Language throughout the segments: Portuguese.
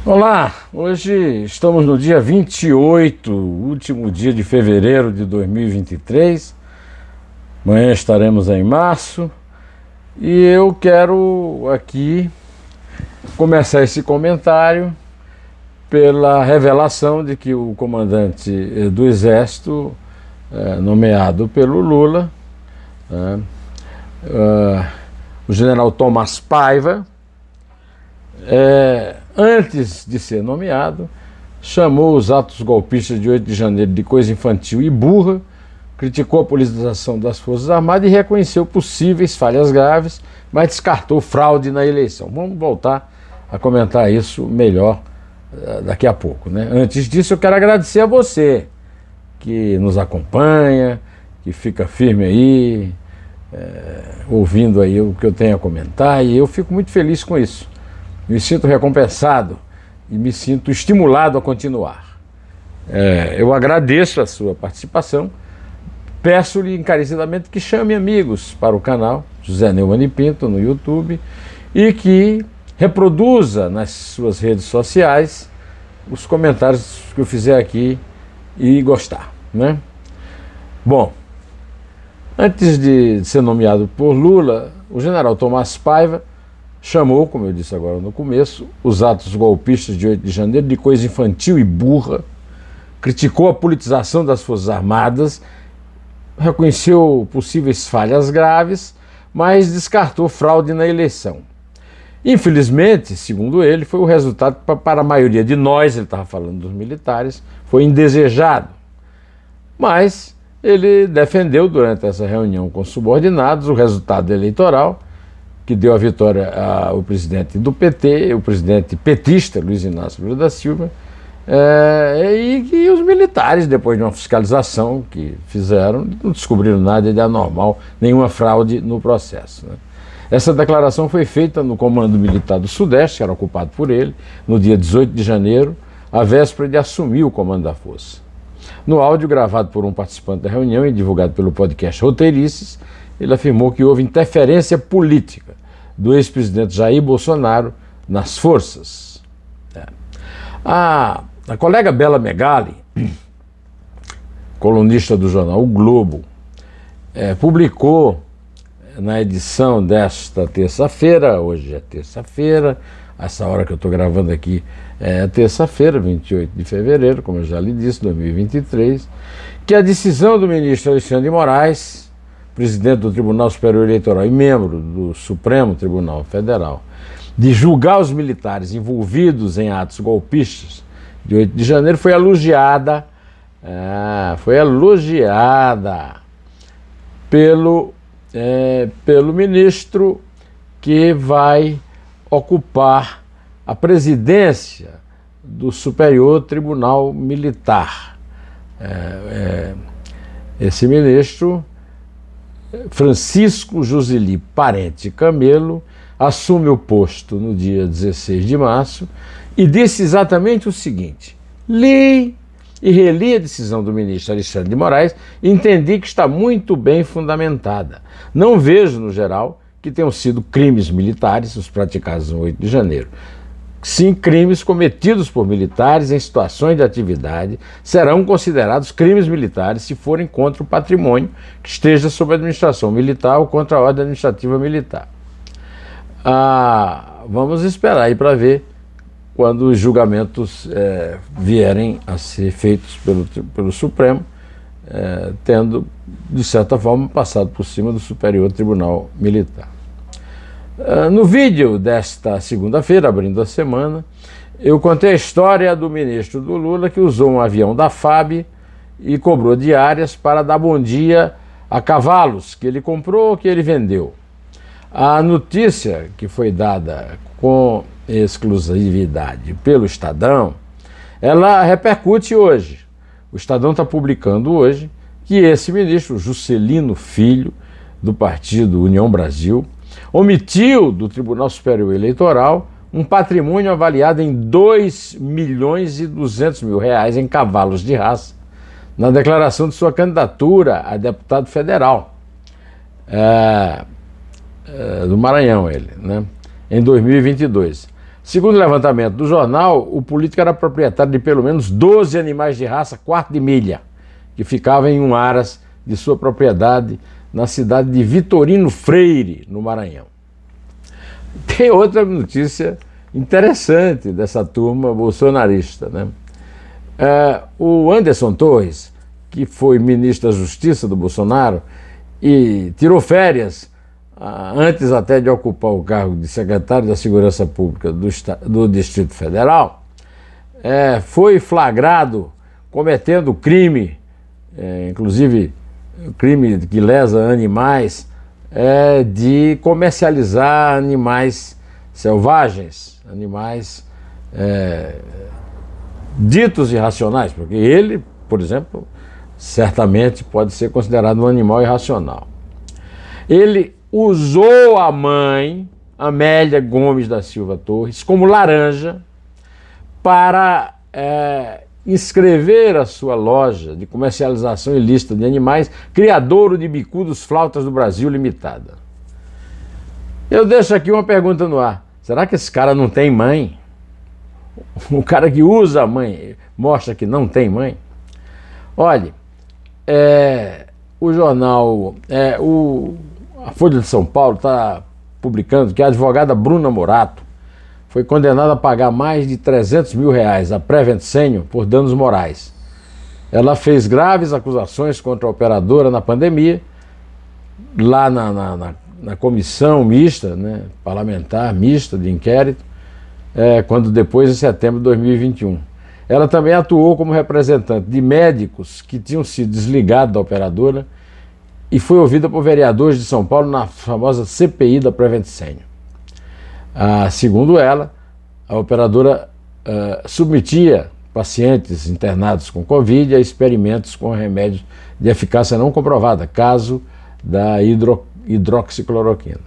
Olá, hoje estamos no dia 28, último dia de fevereiro de 2023. Amanhã estaremos em março e eu quero aqui começar esse comentário pela revelação de que o comandante do Exército, nomeado pelo Lula, o general Tomás Paiva, antes de ser nomeado, chamou os atos golpistas de 8 de janeiro de coisa infantil e burra, criticou a politização das Forças Armadas e reconheceu possíveis falhas graves, mas descartou fraude na eleição. Vamos voltar a comentar isso melhor daqui a pouco, né? Antes disso, eu quero agradecer a você que nos acompanha, que fica firme aí, ouvindo aí o que eu tenho a comentar, e eu fico muito feliz com isso. Me sinto recompensado e me sinto estimulado a continuar. Eu agradeço a sua participação, peço-lhe encarecidamente que chame amigos para o canal José Neumann e Pinto no YouTube e que reproduza nas suas redes sociais os comentários que eu fizer aqui e gostar, né? Bom, antes de ser nomeado por Lula, o general Tomás Paiva chamou, como eu disse agora no começo, os atos golpistas de 8 de janeiro de coisa infantil e burra, criticou a politização das Forças Armadas, reconheceu possíveis falhas graves, mas descartou fraude na eleição. Infelizmente, segundo ele, foi o resultado que para a maioria de nós, ele estava falando dos militares, foi indesejado. Mas ele defendeu durante essa reunião com subordinados o resultado eleitoral, que deu a vitória ao presidente do PT, o presidente petista, Luiz Inácio Lula da Silva, e que os militares, depois de uma fiscalização que fizeram, não descobriram nada de anormal, nenhuma fraude no processo, né? Essa declaração foi feita no Comando Militar do Sudeste, que era ocupado por ele, no dia 18 de janeiro, à véspera de assumir o comando da força. No áudio gravado por um participante da reunião e divulgado pelo podcast Roteirices, ele afirmou que houve interferência política do ex-presidente Jair Bolsonaro nas forças. A colega Bela Megali, colunista do jornal O Globo, publicou na edição desta terça-feira, hoje é terça-feira, essa hora que eu estou gravando aqui é terça-feira, 28 de fevereiro, como eu já lhe disse, 2023, que a decisão do ministro Alexandre de Moraes, presidente do Tribunal Superior Eleitoral e membro do Supremo Tribunal Federal, de julgar os militares envolvidos em atos golpistas de 8 de janeiro, foi elogiada pelo ministro que vai ocupar a presidência do Superior Tribunal Militar. Esse ministro, Francisco Jusili Parente Camelo, assume o posto no dia 16 de março e disse exatamente o seguinte: li e reli a decisão do ministro Alexandre de Moraes e entendi que está muito bem fundamentada. Não vejo, no geral, que tenham sido crimes militares os praticados no 8 de janeiro. Sim, crimes cometidos por militares em situações de atividade serão considerados crimes militares se forem contra o patrimônio que esteja sob a administração militar ou contra a ordem administrativa militar. Vamos esperar aí para ver quando os julgamentos vierem a ser feitos pelo Supremo, tendo, de certa forma, passado por cima do Superior Tribunal Militar. No vídeo desta segunda-feira, abrindo a semana, eu contei a história do ministro do Lula que usou um avião da FAB e cobrou diárias para dar bom dia a cavalos que ele comprou, que ele vendeu. A notícia que foi dada com exclusividade pelo Estadão, ela repercute hoje. O Estadão está publicando hoje que esse ministro, Juscelino Filho, do partido União Brasil, omitiu do Tribunal Superior Eleitoral um patrimônio avaliado em R$2.200.000 em cavalos de raça, na declaração de sua candidatura a deputado federal do Maranhão, ele, né, em 2022. Segundo o levantamento do jornal, o político era proprietário de pelo menos 12 animais de raça quarto de milha, que ficavam em um aras de sua propriedade na cidade de Vitorino Freire, no Maranhão. Tem outra notícia interessante dessa turma bolsonarista, né? O Anderson Torres, que foi ministro da Justiça do Bolsonaro e tirou férias antes até de ocupar o cargo de secretário da Segurança Pública do Distrito Federal, foi flagrado cometendo crime, inclusive crime que lesa animais, de comercializar animais selvagens, animais ditos irracionais, porque ele, por exemplo, certamente pode ser considerado um animal irracional. Ele usou a mãe, Amélia Gomes da Silva Torres, como laranja para inscrever a sua loja de comercialização ilícita de animais, Criadouro de Bicudos Flautas do Brasil Limitada. Eu deixo aqui uma pergunta no ar. Será que esse cara não tem mãe? O cara que usa a mãe mostra que não tem mãe? Olhe, o jornal, a Folha de São Paulo está publicando que a advogada Bruna Morato foi condenada a pagar mais de R$300 mil a Prevent Senior por danos morais. Ela fez graves acusações contra a operadora na pandemia, lá na comissão mista, né, parlamentar mista de inquérito, quando depois, em setembro de 2021. Ela também atuou como representante de médicos que tinham sido desligados da operadora e foi ouvida por vereadores de São Paulo na famosa CPI da Prevent Senior. Segundo ela, a operadora submetia pacientes internados com Covid a experimentos com remédios de eficácia não comprovada, caso da hidroxicloroquina.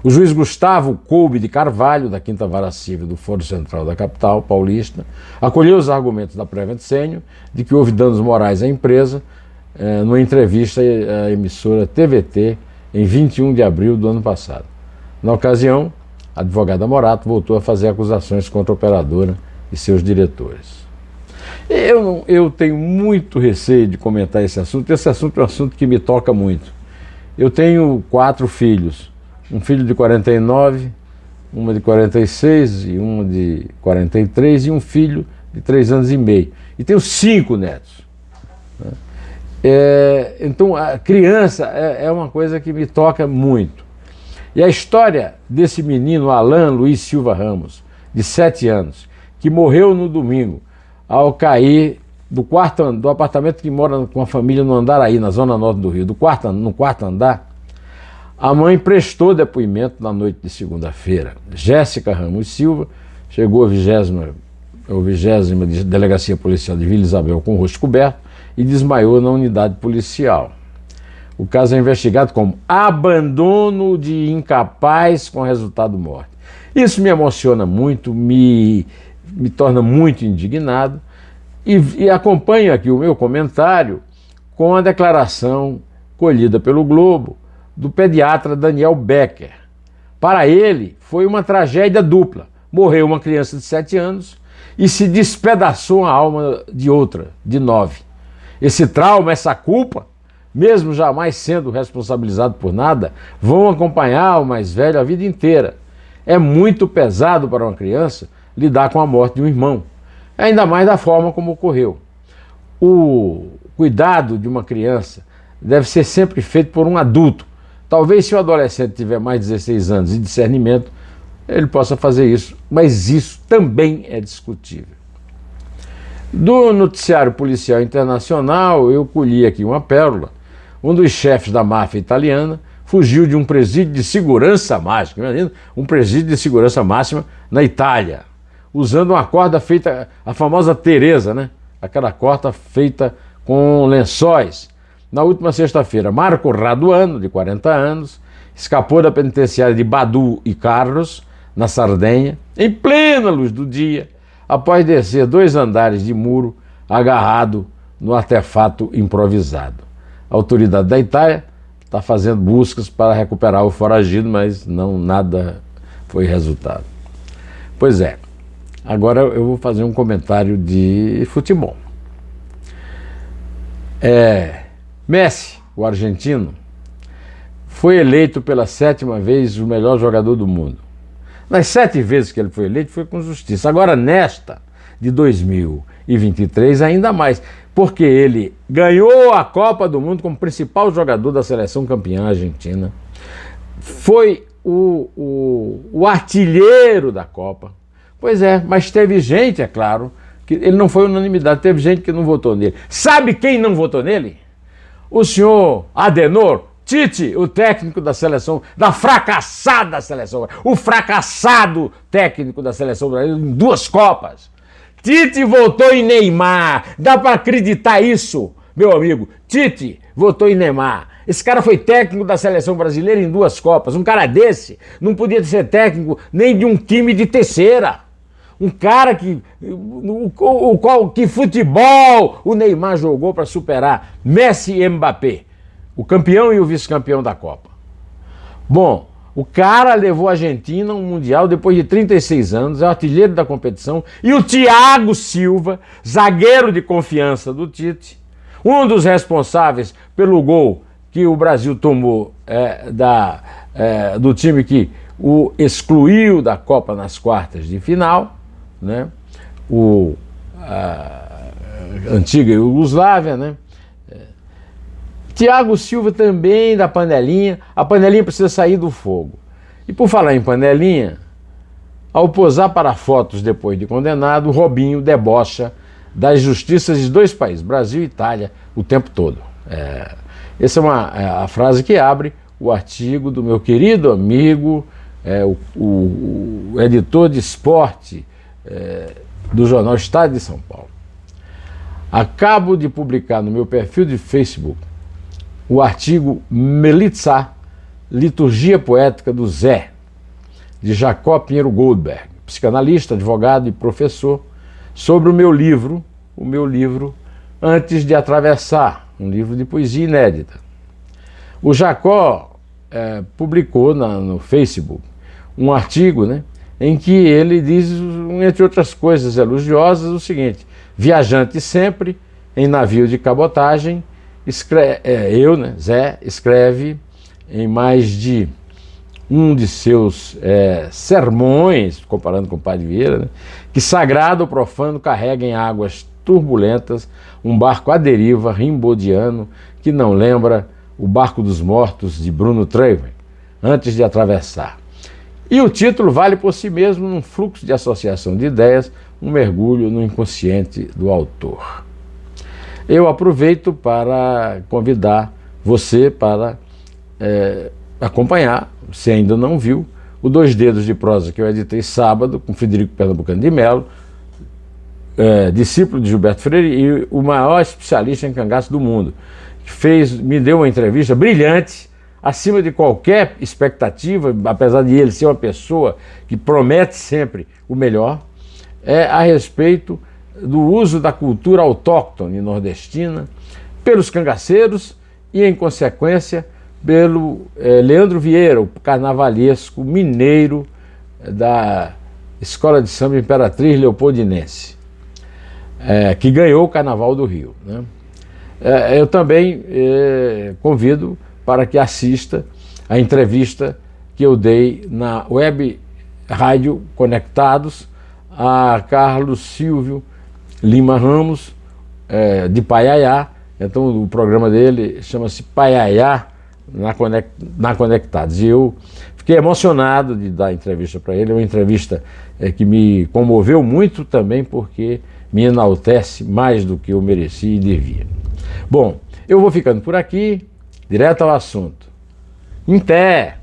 O juiz Gustavo Coube de Carvalho, da 5ª Vara Civil do Foro Central da capital paulista, acolheu os argumentos da Prevent Senior de que houve danos morais à empresa numa entrevista à emissora TVT em 21 de abril do ano passado. Na ocasião, a advogada Morato voltou a fazer acusações contra a operadora e seus diretores. Eu tenho muito receio de comentar esse assunto. Esse assunto é um assunto que me toca muito. Eu tenho 4 filhos, um filho de 49, uma de 46 e uma de 43 e um filho de 3 anos e meio. E tenho 5 netos. Então a criança é uma coisa que me toca muito. E a história desse menino Alan Luiz Silva Ramos, de 7 anos, que morreu no domingo ao cair do apartamento que mora com a família no Andaraí, na zona norte do Rio, no quarto andar. A mãe prestou depoimento na noite de segunda-feira. Jéssica Ramos Silva chegou à 20ª Delegacia Policial de Vila Isabel com o rosto coberto e desmaiou na unidade policial. O caso é investigado como abandono de incapaz com resultado morte. Isso me emociona muito, me torna muito indignado e acompanho aqui o meu comentário com a declaração colhida pelo Globo do pediatra Daniel Becker. Para ele, foi uma tragédia dupla. Morreu uma criança de 7 anos e se despedaçou a alma de outra, de 9. Esse trauma, essa culpa, mesmo jamais sendo responsabilizado por nada, vão acompanhar o mais velho a vida inteira. É muito pesado para uma criança lidar com a morte de um irmão, ainda mais da forma como ocorreu. O cuidado de uma criança deve ser sempre feito por um adulto. Talvez se o adolescente tiver mais de 16 anos e discernimento, ele possa fazer isso, mas isso também é discutível. Do noticiário policial internacional, eu colhi aqui uma pérola. Um dos chefes da máfia italiana fugiu de um presídio de segurança máxima, imagina, um presídio de segurança máxima na Itália, usando uma corda feita, a famosa Teresa, né? Aquela corda feita com lençóis. Na última sexta-feira, Marco Raduano, de 40 anos, escapou da penitenciária de Badu e Carlos, na Sardenha, em plena luz do dia, após descer 2 andares de muro agarrado no artefato improvisado. A autoridade da Itália está fazendo buscas para recuperar o foragido, mas nada foi resultado. Pois é. Agora eu vou fazer um comentário de futebol. Messi, o argentino, foi eleito pela 7ª vez o melhor jogador do mundo. Nas 7 vezes que ele foi eleito, foi com justiça. Agora, nesta de 2023, ainda mais, porque ele ganhou a Copa do Mundo como principal jogador da seleção campeã argentina, foi o artilheiro da Copa. Pois é, mas teve gente, é claro, que ele não foi unanimidade, teve gente que não votou nele. Sabe quem não votou nele? O senhor Adenor, Tite, o técnico da seleção, da fracassada seleção, o fracassado técnico da seleção brasileira em 2 Copas. Tite votou em Neymar. Dá para acreditar isso, meu amigo? Tite votou em Neymar. Esse cara foi técnico da seleção brasileira em 2 Copas. Um cara desse não podia ser técnico nem de um time de terceira. Um cara que que futebol o Neymar jogou para superar Messi e Mbappé, o campeão e o vice-campeão da Copa. Bom, o cara levou a Argentina a um Mundial depois de 36 anos, é o artilheiro da competição, e o Thiago Silva, zagueiro de confiança do Tite, um dos responsáveis pelo gol que o Brasil tomou do time que o excluiu da Copa nas quartas de final, né? A antiga Iugoslávia, né? Thiago Silva também da panelinha. A panelinha precisa sair do fogo. E por falar em panelinha, ao posar para fotos depois de condenado, o Robinho debocha das justiças de 2 países, Brasil e Itália, o tempo todo. Essa é a frase que abre o artigo do meu querido amigo, o editor de esporte do jornal Estado de São Paulo. Acabo de publicar no meu perfil de Facebook o artigo Melitza, Liturgia Poética do Zé, de Jacó Pinheiro Goldberg, psicanalista, advogado e professor, sobre o meu livro Antes de Atravessar, um livro de poesia inédita. O Jacó publicou no Facebook um artigo, né, em que ele diz, entre outras coisas elogiosas, o seguinte: viajante sempre, em navio de cabotagem, Zé, escreve em mais de um de seus sermões, comparando com o Padre Vieira, né, que sagrado ou profano carrega em águas turbulentas um barco à deriva rimbaudiano que não lembra o Barco dos Mortos de Bruno Treven, Antes de Atravessar. E o título vale por si mesmo, num fluxo de associação de ideias, um mergulho no inconsciente do autor. Eu aproveito para convidar você para acompanhar, se ainda não viu, o 2 Dedos de Prosa que eu editei sábado com Frederico Pernambucano de Mello, discípulo de Gilberto Freire e o maior especialista em cangaço do mundo, que me deu uma entrevista brilhante, acima de qualquer expectativa, apesar de ele ser uma pessoa que promete sempre o melhor, a respeito do uso da cultura autóctone nordestina pelos cangaceiros e, em consequência, pelo Leandro Vieira, o carnavalesco mineiro da Escola de Samba Imperatriz Leopoldinense, que ganhou o Carnaval do Rio, né? Eu também convido para que assista a entrevista que eu dei na Web Rádio Conectados a Carlos Silvio Lima Ramos, de Paiaiá. Então o programa dele chama-se Paiaiá na Conectados. E eu fiquei emocionado de dar a entrevista para ele. É uma entrevista que me comoveu muito também, porque me enaltece mais do que eu mereci e devia. Bom, eu vou ficando por aqui, direto ao assunto. Em pé!